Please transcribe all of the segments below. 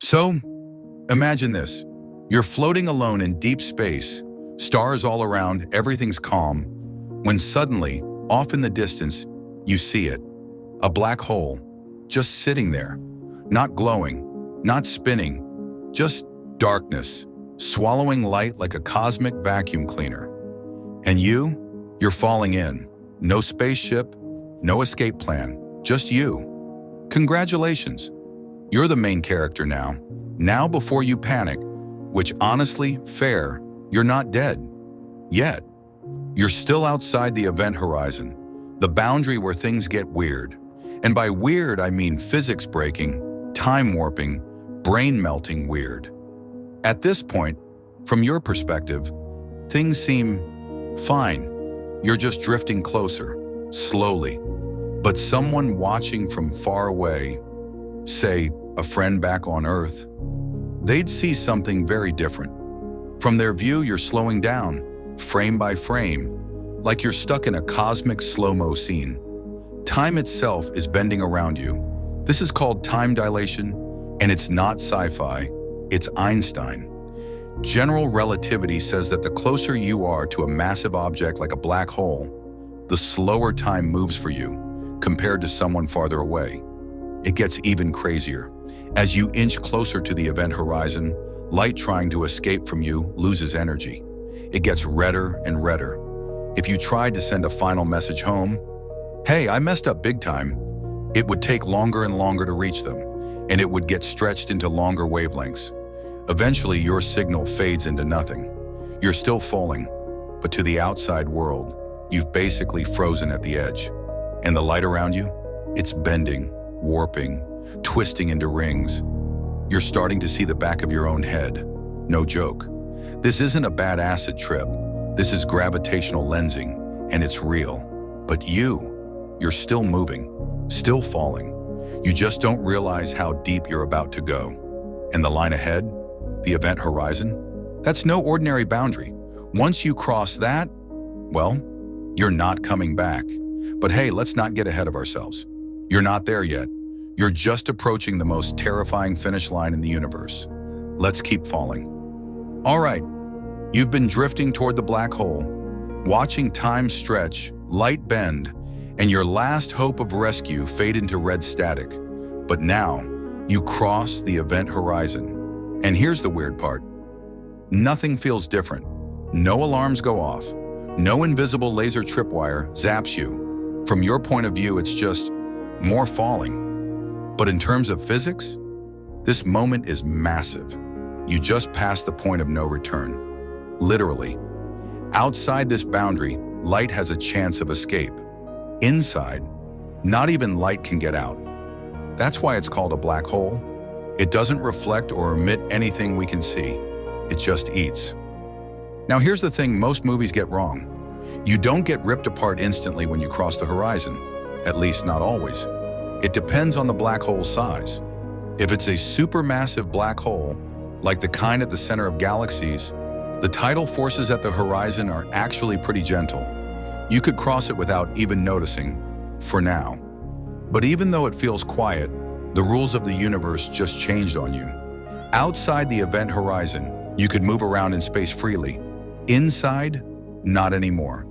So, imagine this. You're floating alone in deep space, stars all around, everything's calm, when suddenly, off in the distance, you see it. A black hole, just sitting there, not glowing, not spinning, just darkness, swallowing light like a cosmic vacuum cleaner. And you're falling in. No spaceship, no escape plan, just you. Congratulations. You're the main character now. Now before you panic, which honestly, fair, you're not dead. Yet. You're still outside the event horizon, the boundary where things get weird. And by weird, I mean physics breaking, time warping, brain melting weird. At this point, from your perspective, things seem fine. You're just drifting closer, slowly. But someone watching from far away, say a friend back on Earth, they'd see something very different. From their view, you're slowing down, frame by frame, like you're stuck in a cosmic slow-mo scene. Time itself is bending around you. This is called time dilation, and it's not sci-fi, it's Einstein. General relativity says that the closer you are to a massive object like a black hole, the slower time moves for you, compared to someone farther away. It gets even crazier. As you inch closer to the event horizon, light trying to escape from you loses energy. It gets redder and redder. If you tried to send a final message home, "Hey, I messed up big time," it would take longer and longer to reach them, and it would get stretched into longer wavelengths. Eventually, your signal fades into nothing. You're still falling, but to the outside world, you've basically frozen at the edge. And the light around you? It's bending, warping, twisting into rings. You're starting to see the back of your own head. No joke. This isn't a bad acid trip. This is gravitational lensing, and it's real. But you're still moving, still falling. You just don't realize how deep you're about to go. And the line ahead, the event horizon, that's no ordinary boundary. Once you cross that, well, you're not coming back. But hey, let's not get ahead of ourselves. You're not there yet. You're just approaching the most terrifying finish line in the universe. Let's keep falling. All right, you've been drifting toward the black hole, watching time stretch, light bend, and your last hope of rescue fade into red static. But now, you cross the event horizon. And here's the weird part. Nothing feels different. No alarms go off. No invisible laser tripwire zaps you. From your point of view, it's just more falling. But in terms of physics, this moment is massive. You just passed the point of no return. Literally. Outside this boundary, light has a chance of escape. Inside, not even light can get out. That's why it's called a black hole. It doesn't reflect or emit anything we can see. It just eats. Now here's the thing most movies get wrong. You don't get ripped apart instantly when you cross the horizon. At least not always. It depends on the black hole's size. If it's a supermassive black hole, like the kind at the center of galaxies, the tidal forces at the horizon are actually pretty gentle. You could cross it without even noticing, for now. But even though it feels quiet, the rules of the universe just changed on you. Outside the event horizon, you could move around in space freely. Inside, not anymore.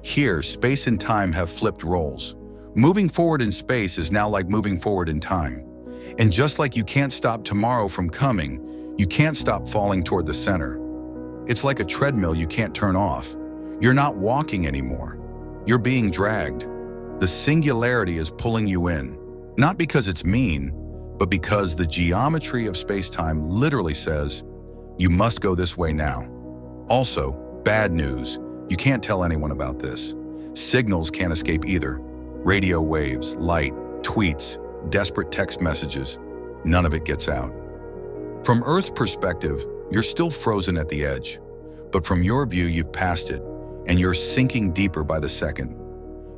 Here, space and time have flipped roles. Moving forward in space is now like moving forward in time. And just like you can't stop tomorrow from coming, you can't stop falling toward the center. It's like a treadmill you can't turn off. You're not walking anymore. You're being dragged. The singularity is pulling you in. Not because it's mean, but because the geometry of space-time literally says, you must go this way now. Also, bad news. You can't tell anyone about this. Signals can't escape either. Radio waves, light, tweets, desperate text messages, none of it gets out. From Earth's perspective, you're still frozen at the edge. But from your view, you've passed it, and you're sinking deeper by the second.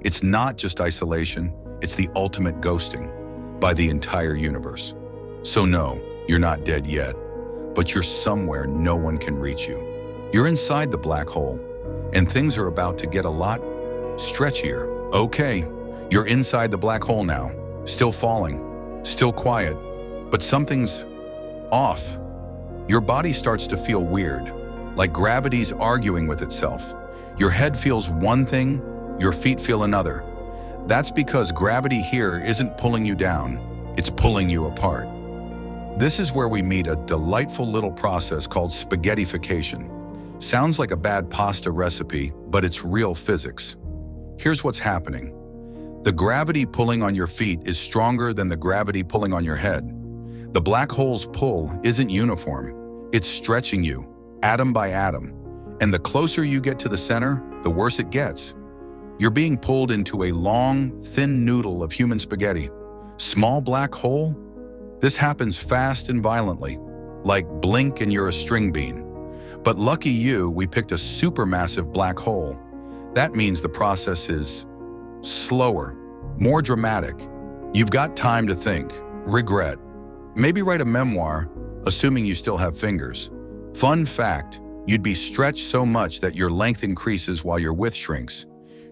It's not just isolation, it's the ultimate ghosting by the entire universe. So no, you're not dead yet, but you're somewhere no one can reach you. You're inside the black hole, and things are about to get a lot stretchier. Okay, you're inside the black hole now, still falling, still quiet, but something's Off. Your body starts to feel weird, like gravity's arguing with itself. Your head feels one thing, your feet feel another. That's because gravity here isn't pulling you down, it's pulling you apart. This is where we meet a delightful little process called spaghettification. Sounds like a bad pasta recipe, but it's real physics. Here's what's happening. The gravity pulling on your feet is stronger than the gravity pulling on your head. The black hole's pull isn't uniform. It's stretching you, atom by atom. And the closer you get to the center, the worse it gets. You're being pulled into a long, thin noodle of human spaghetti. Small black hole? This happens fast and violently, like blink and you're a string bean. But lucky you, we picked a supermassive black hole. That means the process is slower, more dramatic. You've got time to think, regret, maybe write a memoir, assuming you still have fingers. Fun fact, you'd be stretched so much that your length increases while your width shrinks.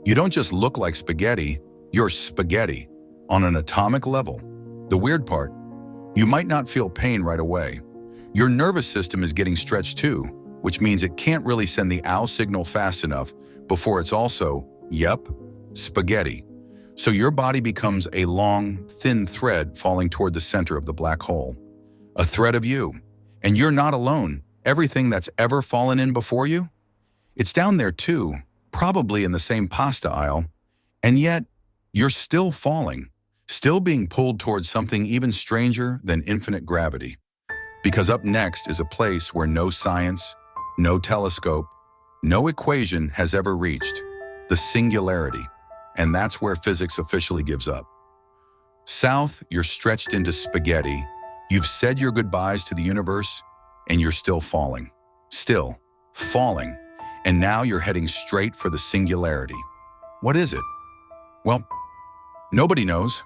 You don't just look like spaghetti, you're spaghetti on an atomic level. The weird part, you might not feel pain right away. Your nervous system is getting stretched too, which means it can't really send the ow signal fast enough before it's also, yep, spaghetti. So your body becomes a long, thin thread falling toward the center of the black hole. A thread of you. And you're not alone. Everything that's ever fallen in before you? It's down there too, probably in the same pasta aisle. And yet, you're still falling, still being pulled towards something even stranger than infinite gravity. Because up next is a place where no science, no telescope, no equation has ever reached, the singularity. And that's where physics officially gives up. South, you're stretched into spaghetti. You've said your goodbyes to the universe, and you're still falling. Still falling. And now you're heading straight for the singularity. What is it? Well, nobody knows.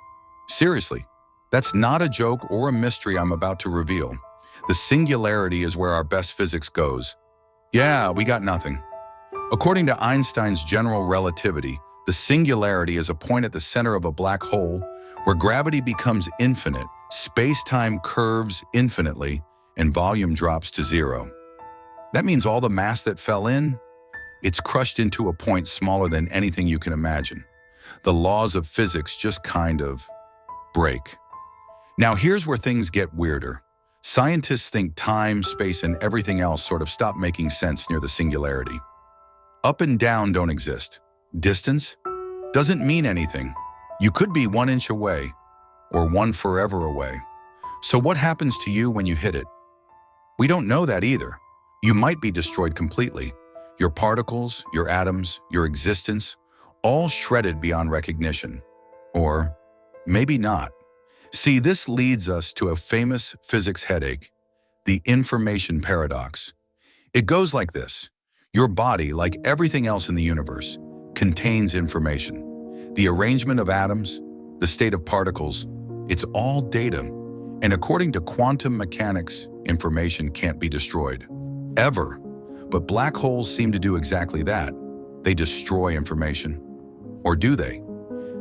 Seriously, that's not a joke or a mystery I'm about to reveal. The singularity is where our best physics goes. Yeah, we got nothing. According to Einstein's general relativity, the singularity is a point at the center of a black hole where gravity becomes infinite, space-time curves infinitely, and volume drops to zero. That means all the mass that fell in, it's crushed into a point smaller than anything you can imagine. The laws of physics just kind of break. Now here's where things get weirder. Scientists think time, space, and everything else sort of stop making sense near the singularity. Up and down don't exist. Distance doesn't mean anything. You could be 1 inch away or one forever away. So what happens to you when you hit it? We don't know that either. You might be destroyed completely. Your particles, your atoms, your existence, all shredded beyond recognition. Or maybe not. See, this leads us to a famous physics headache, the information paradox. It goes like this. Your body, like everything else in the universe, contains information. The arrangement of atoms, the state of particles, it's all data. And according to quantum mechanics, information can't be destroyed. Ever. But black holes seem to do exactly that. They destroy information. Or do they?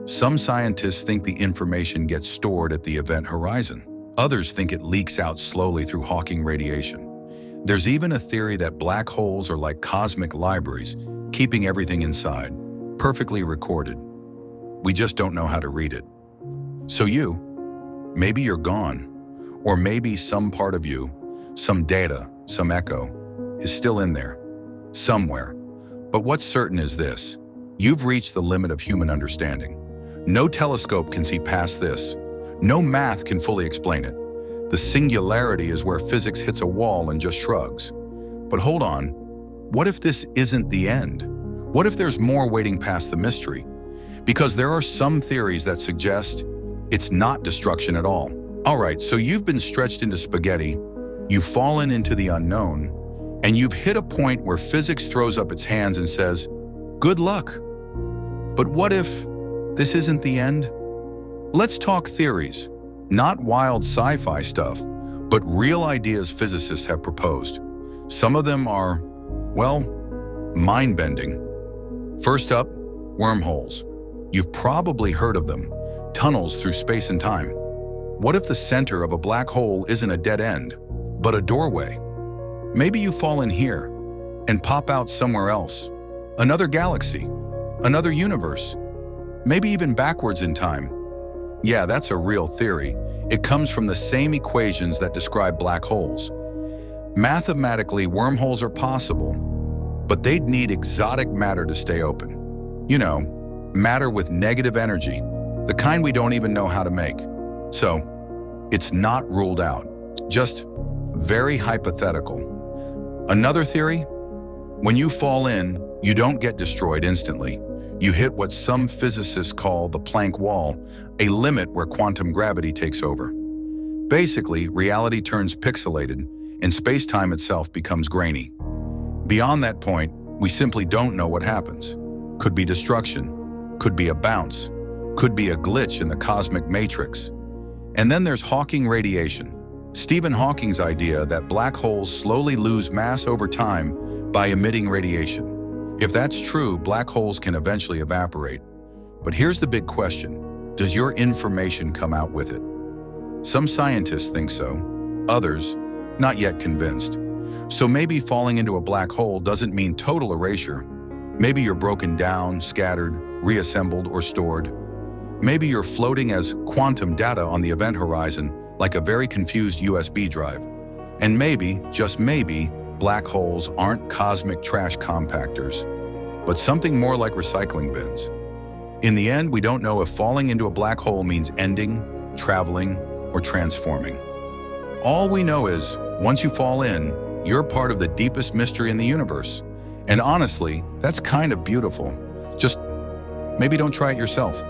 Some scientists think the information gets stored at the event horizon. Others think it leaks out slowly through Hawking radiation. There's even a theory that black holes are like cosmic libraries, keeping everything inside, perfectly recorded. We just don't know how to read it. So maybe you're gone, or maybe some part of you, some data, some echo, is still in there, somewhere. But what's certain is this: you've reached the limit of human understanding. No telescope can see past this. No math can fully explain it. The singularity is where physics hits a wall and just shrugs. But hold on, what if this isn't the end? What if there's more waiting past the mystery? Because there are some theories that suggest it's not destruction at all. All right, so you've been stretched into spaghetti, you've fallen into the unknown, and you've hit a point where physics throws up its hands and says, good luck. But what if this isn't the end? Let's talk theories. Not wild sci-fi stuff, but real ideas physicists have proposed. Some of them are, well, mind-bending. First up, wormholes. You've probably heard of them, tunnels through space and time. What if the center of a black hole isn't a dead end, but a doorway. Maybe you fall in here and pop out somewhere else. Another galaxy, another universe, maybe even backwards in time. Yeah, that's a real theory. It comes from the same equations that describe black holes. Mathematically, wormholes are possible, but they'd need exotic matter to stay open. You know, matter with negative energy, the kind we don't even know how to make. So, it's not ruled out, just very hypothetical. Another theory? When you fall in, you don't get destroyed instantly. You hit what some physicists call the Planck wall, a limit where quantum gravity takes over. Basically, reality turns pixelated, and space-time itself becomes grainy. Beyond that point, we simply don't know what happens. Could be destruction, could be a bounce, could be a glitch in the cosmic matrix. And then there's Hawking radiation, Stephen Hawking's idea that black holes slowly lose mass over time by emitting radiation. If that's true, black holes can eventually evaporate. But here's the big question: does your information come out with it? Some scientists think so, others not yet convinced. So maybe falling into a black hole doesn't mean total erasure. Maybe you're broken down, scattered, reassembled, or stored. Maybe you're floating as quantum data on the event horizon, like a very confused USB drive. And maybe, just maybe, black holes aren't cosmic trash compactors, but something more like recycling bins. In the end, we don't know if falling into a black hole means ending, traveling, or transforming. All we know is, once you fall in, you're part of the deepest mystery in the universe. And honestly, that's kind of beautiful. Just maybe don't try it yourself.